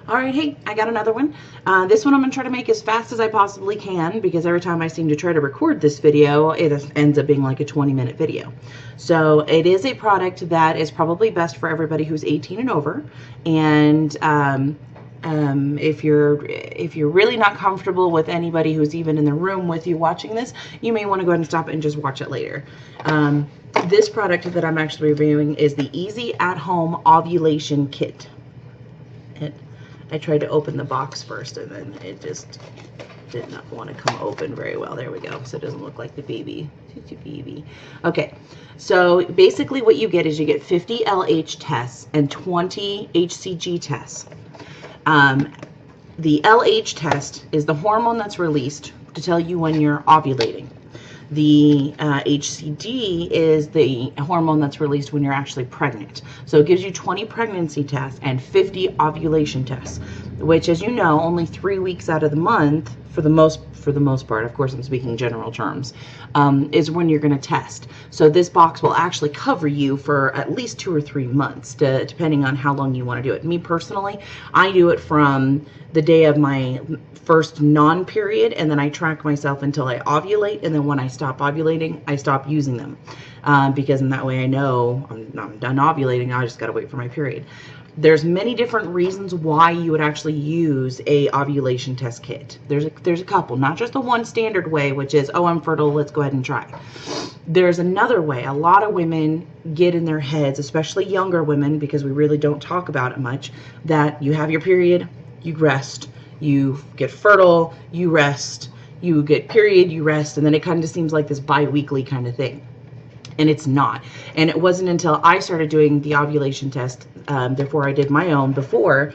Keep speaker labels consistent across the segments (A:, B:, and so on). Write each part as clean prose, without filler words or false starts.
A: All right, hey, I got another one. This one I'm going to try to make as fast as I possibly can because every time I seem to try to record this video, it ends up being like a 20-minute video. So it is a product that is probably best for everybody who's 18 and over. And if you're really not comfortable with anybody who's even in the room with you watching this, you may want to go ahead and stop it and just watch it later. This product that I'm actually reviewing is the Easy at Home Ovulation Kit. I tried to open the box first and then it just did not want to come open very well. There we go. So it doesn't look like the baby. Okay, so basically what you get is you get 50 LH tests and 20 HCG tests. The LH test is the hormone that's released to tell you when you're ovulating. The HCG is the hormone that's released when you're actually pregnant. So it gives you 20 pregnancy tests and 50 ovulation tests, which, as you know, only 3 weeks out of the month, for the most part, of course I'm speaking general terms, is when you're going to test. So this box will actually cover you for at least 2 or 3 months, depending on how long you want to do it. Me personally, I do it from the day of my first non-period, and then I track myself until I ovulate, and then when I stop ovulating, I stop using them, because in that way I know I'm done ovulating. I just got to wait for my period. There's many different reasons why you would actually use a ovulation test kit. There's a couple, not just the one standard way, which is, oh, I'm fertile, let's go ahead and try. There's another way. A lot of women get in their heads, especially younger women, because we really don't talk about it much, that you have your period, you rest, you get fertile, you rest, you get period, you rest, and then it kind of seems like this bi-weekly kind of thing. And it's not. And it wasn't until I started doing the ovulation test, before I did my own, when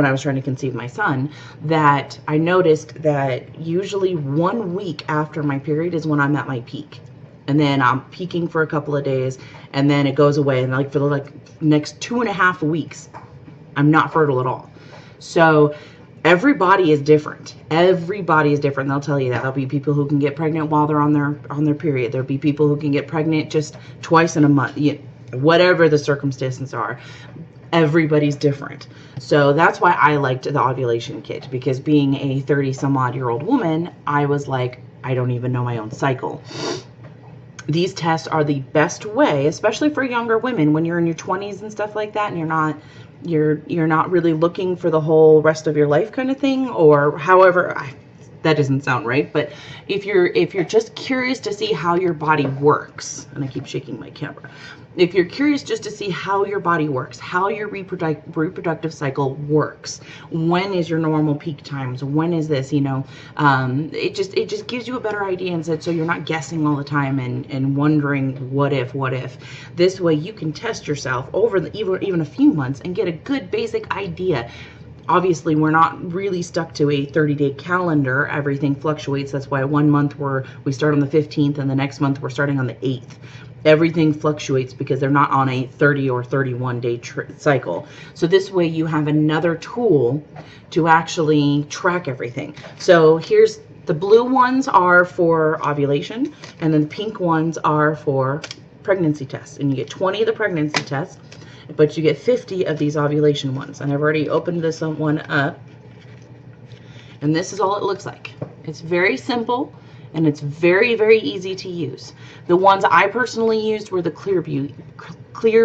A: I was trying to conceive my son, that I noticed that usually 1 week after my period is when I'm at my peak. And then I'm peaking for a couple of days, and then it goes away. And for the next 2.5 weeks, I'm not fertile at all. So everybody is different. Everybody is different. They'll tell you that. There'll be people who can get pregnant while they're on their period. There'll be people who can get pregnant just twice in a month. Whatever the circumstances are, everybody's different. So that's why I liked the ovulation kit, because being a 30-some-odd-year-old woman, I was like, I don't even know my own cycle. These tests are the best way, especially for younger women, when you're in your 20s and stuff like that, and you're not really looking for the whole rest of your life kind of thing, or however, that doesn't sound right, but if you're just curious to see how your body works, and I keep shaking my camera, if you're curious just to see how your body works, how your reproductive cycle works, when is your normal peak times, when is this, it just gives you a better idea, and so you're not guessing all the time and wondering what if. This way you can test yourself over even a few months and get a good basic idea. Obviously, we're not really stuck to a 30-day calendar. Everything fluctuates. That's why 1 month we start on the 15th, and the next month we're starting on the 8th. Everything fluctuates because they're not on a 30 or 31-day cycle. So this way you have another tool to actually track everything. So here's the blue ones are for ovulation, and then the pink ones are for pregnancy tests. And you get 20 of the pregnancy tests, but you get 50 of these ovulation ones. And I've already opened this one up, and this is all it looks like. It's very simple, and it's very, very easy to use. The ones I personally used were the Clear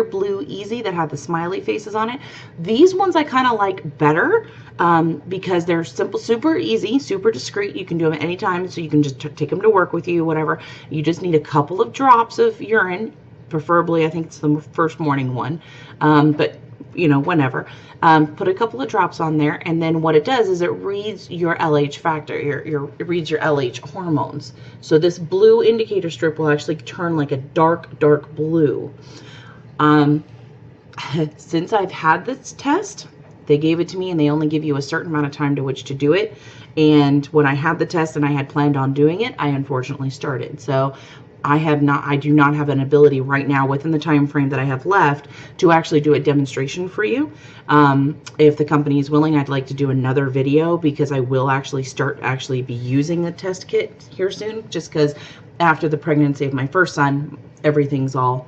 A: Blue Easy that had the smiley faces on it. These ones I kind of like better, because they're simple, super easy, super discreet. You can do them at any time, so you can just take them to work with you, whatever. You just need a couple of drops of urine. Preferably, I think it's the first morning one, but whenever. Put a couple of drops on there, and then what it does is it reads your LH factor, it reads your LH hormones. So this blue indicator strip will actually turn like a dark blue. Since I've had this test, they gave it to me, and they only give you a certain amount of time to which to do it. And when I had the test and I had planned on doing it, I unfortunately started. So I do not have an ability right now within the time frame that I have left to actually do a demonstration for you. If the company is willing, I'd like to do another video, because I will actually be using the test kit here soon, just because after the pregnancy of my first son, everything's all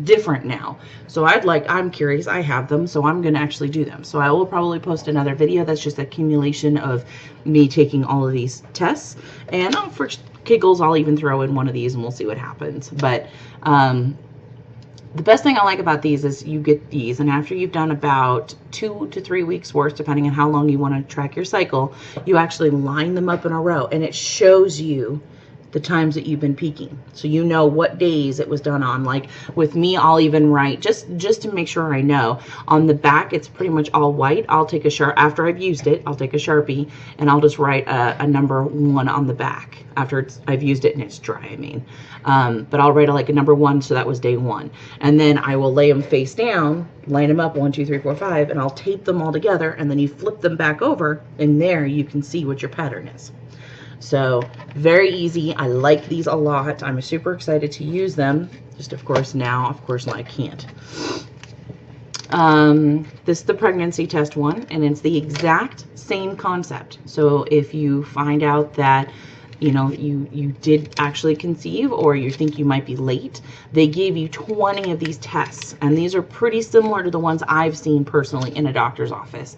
A: different now. So I'm curious, I have them, so I'm going to actually do them. So I will probably post another video that's just accumulation of me taking all of these tests. And for giggles, I'll even throw in one of these and we'll see what happens. But the best thing I like about these is you get these, and after you've done about 2 to 3 weeks worth, depending on how long you want to track your cycle, you actually line them up in a row, and it shows you the times that you've been peaking, so you know what days it was done on. Like with me, I'll even write, just to make sure I know, on the back it's pretty much all white. I'll take a after I've used it, I'll take a Sharpie and I'll just write a number 1 on the back after I've used it and it's dry, I mean. But I'll write like a number 1, so that was day 1, and then I will lay them face down, line them up 1, 2, 3, 4, 5, and I'll tape them all together, and then you flip them back over, and there you can see what your pattern is. So very easy. I like these a lot. I'm super excited to use them. Just of course now I can't. This is the pregnancy test one, and it's the exact same concept. So if you find out that you did actually conceive, or you think you might be late, they gave you 20 of these tests, and these are pretty similar to the ones I've seen personally in a doctor's office.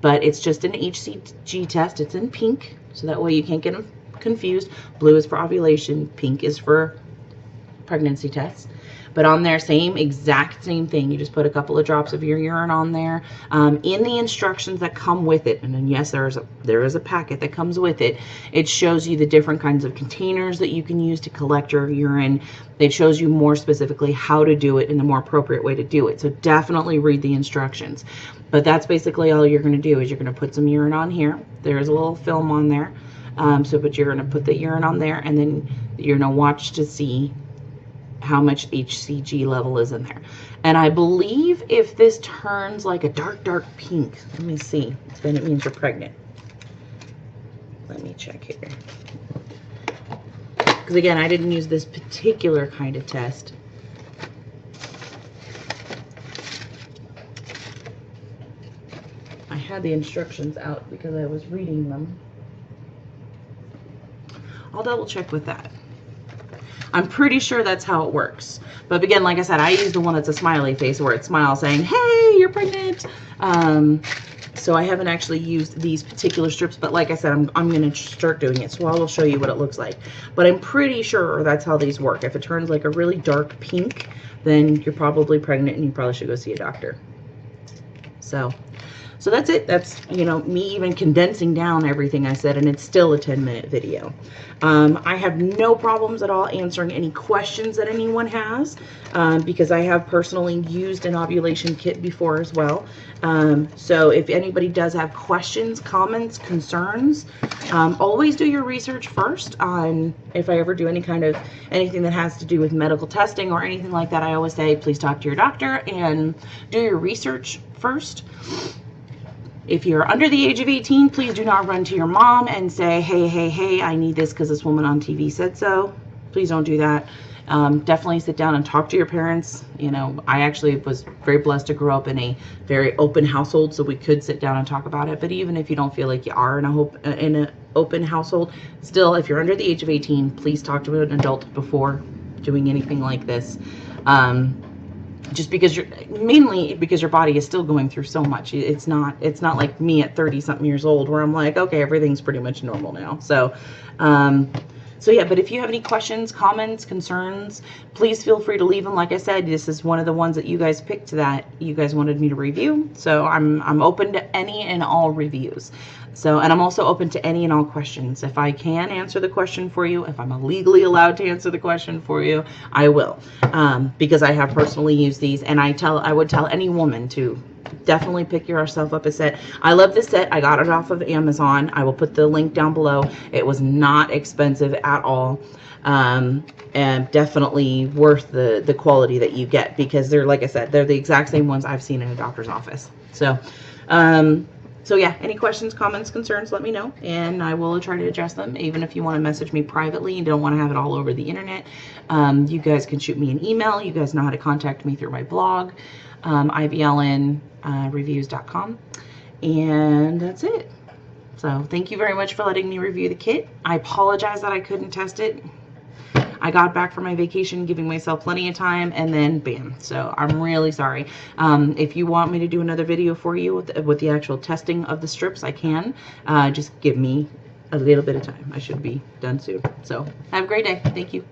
A: But it's just an HCG test. It's in pink, so that way you can't get them confused. Blue is for ovulation, pink is for pregnancy tests. But on there, exact same thing. You just put a couple of drops of your urine on there. In the instructions that come with it, and then yes, there is a packet that comes with it. It shows you the different kinds of containers that you can use to collect your urine. It shows you more specifically how to do it in the more appropriate way to do it. So definitely read the instructions. But that's basically all you're going to do is you're going to put some urine on here. There's a little film on there. But you're going to put the urine on there, and then you're going to watch to see how much HCG level is in there. And I believe if this turns like a dark pink, let me see, then it means you're pregnant. Let me check here. Because again, I didn't use this particular kind of test. I had the instructions out because I was reading them. I'll double check with that. I'm pretty sure that's how it works. But again, like I said, I use the one that's a smiley face where it smiles saying, hey, you're pregnant. So I haven't actually used these particular strips, but like I said, I'm going to start doing it. So I will show you what it looks like. But I'm pretty sure that's how these work. If it turns like a really dark pink, then you're probably pregnant and you probably should go see a doctor. So that's it. That's, me even condensing down everything I said, and it's still a 10-minute video. I have no problems at all answering any questions that anyone has, because I have personally used an ovulation kit before as well. So if anybody does have questions, comments, concerns, always do your research first on if I ever do anything that has to do with medical testing or anything like that. I always say, please talk to your doctor and do your research first. If you're under the age of 18, please do not run to your mom and say, hey, I need this because this woman on TV said so. Please don't do that. Definitely sit down and talk to your parents. I actually was very blessed to grow up in a very open household, so we could sit down and talk about it. But even if you don't feel like you are in an open household, still, if you're under the age of 18, please talk to an adult before doing anything like this. Just because mainly because your body is still going through so much. It's not like me at 30 something years old where I'm like, okay, everything's pretty much normal now. So yeah, but if you have any questions, comments, concerns, please feel free to leave them. Like I said, this is one of the ones that you guys picked that you guys wanted me to review. So I'm open to any and all reviews. And I'm also open to any and all questions. If I can answer the question for you, if I'm legally allowed to answer the question for you, I will. Because I have personally used these, and I would tell any woman to definitely pick yourself up a set. I love this set. I got it off of Amazon. I will put the link down below. It was not expensive at all. And definitely worth the quality that you get, because they're, like I said, they're the exact same ones I've seen in a doctor's office. So yeah, any questions, comments, concerns, let me know, and I will try to address them. Even if you want to message me privately and don't want to have it all over the internet, you guys can shoot me an email. You guys know how to contact me through my blog, iblnreviews.com, and that's it. So thank you very much for letting me review the kit. I apologize that I couldn't test it. I got back from my vacation, giving myself plenty of time, and then bam. So I'm really sorry. If you want me to do another video for you with the actual testing of the strips, I can. Just give me a little bit of time. I should be done soon. So have a great day. Thank you.